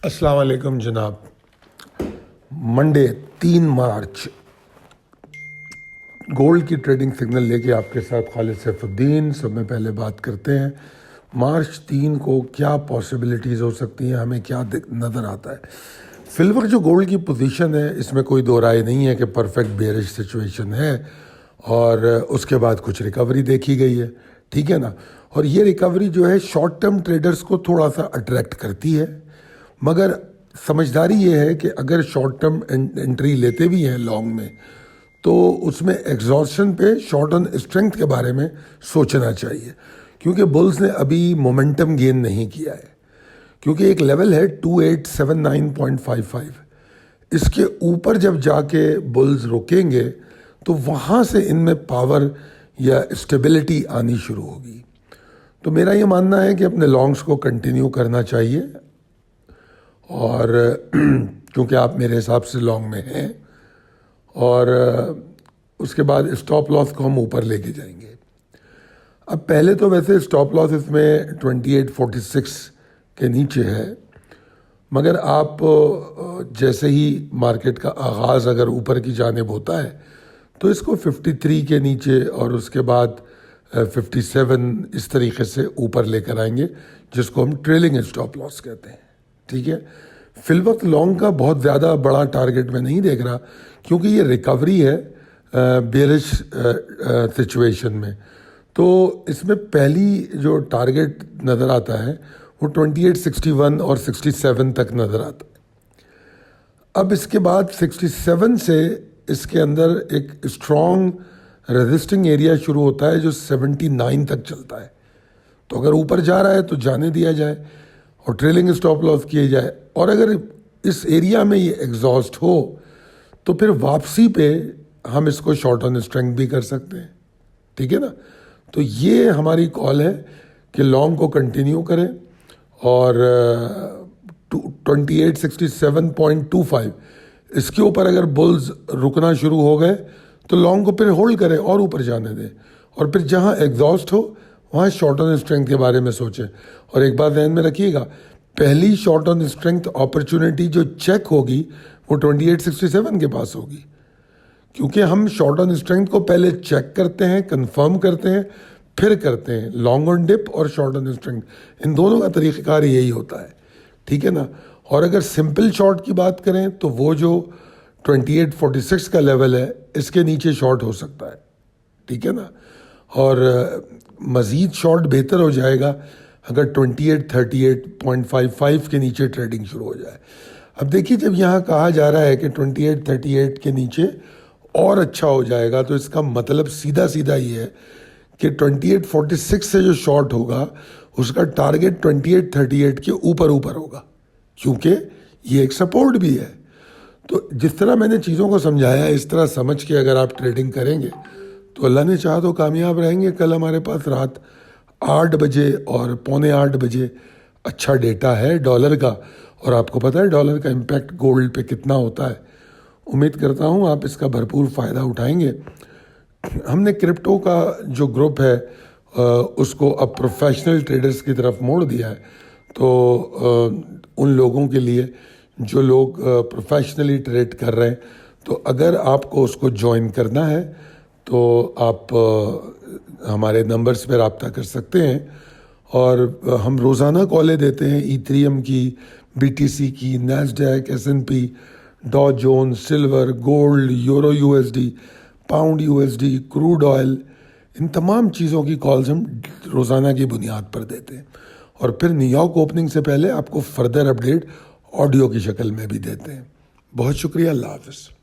अस्सलाम वालेकुम जनाब। मंडे 3 मार्च गोल्ड की ट्रेडिंग सिग्नल लेके आपके साथ खालिद सैफुद्दीन। सब में पहले बात करते हैं मार्च 3 को क्या पॉसिबिलिटीज़ हो सकती हैं, हमें क्या नज़र आता है। फिलवक्त जो गोल्ड की पोजीशन है इसमें कोई दो राय नहीं है कि परफेक्ट बेयरिश सिचुएशन है और उसके बाद कुछ रिकवरी देखी गई है, ठीक है ना। और ये रिकवरी जो है शॉर्ट टर्म ट्रेडर्स को थोड़ा सा अट्रैक्ट करती है, मगर समझदारी ये है कि अगर शॉर्ट टर्म एंट्री लेते भी हैं लॉन्ग में तो उसमें एग्जॉर्शन पे शॉर्ट ऑन स्ट्रेंथ के बारे में सोचना चाहिए, क्योंकि बुल्स ने अभी मोमेंटम गेन नहीं किया है। क्योंकि एक लेवल है 2879.55, इसके ऊपर जब जाके बुल्स रुकेंगे तो वहाँ से इनमें पावर या स्टेबिलिटी आनी शुरू होगी। तो मेरा ये मानना है कि अपने लॉन्ग्स को कंटिन्यू करना चाहिए, और क्योंकि आप मेरे हिसाब से लॉन्ग में हैं, और उसके बाद स्टॉप लॉस को हम ऊपर लेके जाएंगे। अब पहले तो वैसे स्टॉप लॉस इसमें 2846 के नीचे है, मगर आप जैसे ही मार्केट का आगाज़ अगर ऊपर की जानिब होता है तो इसको 53 के नीचे और उसके बाद 57 इस तरीके से ऊपर लेकर आएंगे, जिसको हम ट्रेलिंग स्टॉप लॉस कहते हैं, ठीक है। फिलवक्त लॉन्ग का बहुत ज़्यादा बड़ा टारगेट मैं नहीं देख रहा, क्योंकि ये रिकवरी है बेरिश सिचुएशन में। तो इसमें पहली जो टारगेट नज़र आता है वो 2861 और 67 तक नज़र आता है। अब इसके बाद 67 से इसके अंदर एक स्ट्रॉन्ग रेजिस्टिंग एरिया शुरू होता है जो 79 तक चलता है। तो अगर ऊपर जा रहा है तो जाने दिया जाए और ट्रेलिंग स्टॉप लॉस किए जाए, और अगर इस एरिया में ये एग्जॉस्ट हो तो फिर वापसी पे हम इसको शॉर्ट ऑन स्ट्रेंथ भी कर सकते हैं, ठीक है ना। तो ये हमारी कॉल है कि लॉन्ग को कंटिन्यू करें, और 2867.25 इसके ऊपर अगर बुल्स रुकना शुरू हो गए तो लॉन्ग को फिर होल्ड करें और ऊपर जाने दें, और फिर जहां एग्जॉस्ट हो वहाँ शॉर्ट ऑन स्ट्रेंथ के बारे में सोचें। और एक बात ध्यान में रखिएगा, पहली शॉर्ट ऑन स्ट्रेंथ अपॉर्चुनिटी जो चेक होगी वो 2867 के पास होगी, क्योंकि हम शॉर्ट ऑन स्ट्रेंथ को पहले चेक करते हैं, कंफर्म करते हैं, फिर करते हैं लॉन्ग ऑन डिप और शॉर्ट ऑन स्ट्रेंथ। इन दोनों का तरीक़ाकार यही होता है, ठीक है ना। और अगर सिंपल शॉर्ट की बात करें तो वो जो 2846 का लेवल है इसके नीचे शॉर्ट हो सकता है, ठीक है ना। और मज़ीद शॉर्ट बेहतर हो जाएगा अगर 2838.55 के नीचे ट्रेडिंग शुरू हो जाए। अब देखिए, जब यहाँ कहा जा रहा है कि 2838 के नीचे और अच्छा हो जाएगा, तो इसका मतलब सीधा सीधा ये है कि 2846 से जो शॉर्ट होगा उसका टारगेट 2838 के ऊपर होगा, क्योंकि ये एक सपोर्ट भी है। तो जिस तरह मैंने चीज़ों को समझाया इस तरह समझ के अगर आप ट्रेडिंग करेंगे तो अल्लाह ने चाहा तो कामयाब रहेंगे। कल हमारे पास रात 8 बजे और 7:45 बजे अच्छा डेटा है डॉलर का, और आपको पता है डॉलर का इम्पैक्ट गोल्ड पे कितना होता है। उम्मीद करता हूँ आप इसका भरपूर फ़ायदा उठाएंगे। हमने क्रिप्टो का जो ग्रुप है उसको अब प्रोफेशनल ट्रेडर्स की तरफ मोड़ दिया है। तो उन लोगों के लिए जो लोग प्रोफेशनली ट्रेड कर रहे हैं, तो अगर आपको उसको ज्वाइन करना है तो आप हमारे नंबर्स पर रब्ता कर सकते हैं। और हम रोज़ाना कॉलें देते हैं ईथेरियम की, BTC की, Nasdaq, S&P, Dow Jones, silver, gold, euro USD, pound USD, crude oil, इन तमाम चीज़ों की कॉल्स हम रोज़ाना की बुनियाद पर देते हैं। और फिर न्यूयॉर्क ओपनिंग से पहले आपको फर्दर अपडेट ऑडियो की शक्ल में भी देते हैं। बहुत शुक्रिया, अल्लाह हाफ़िज़।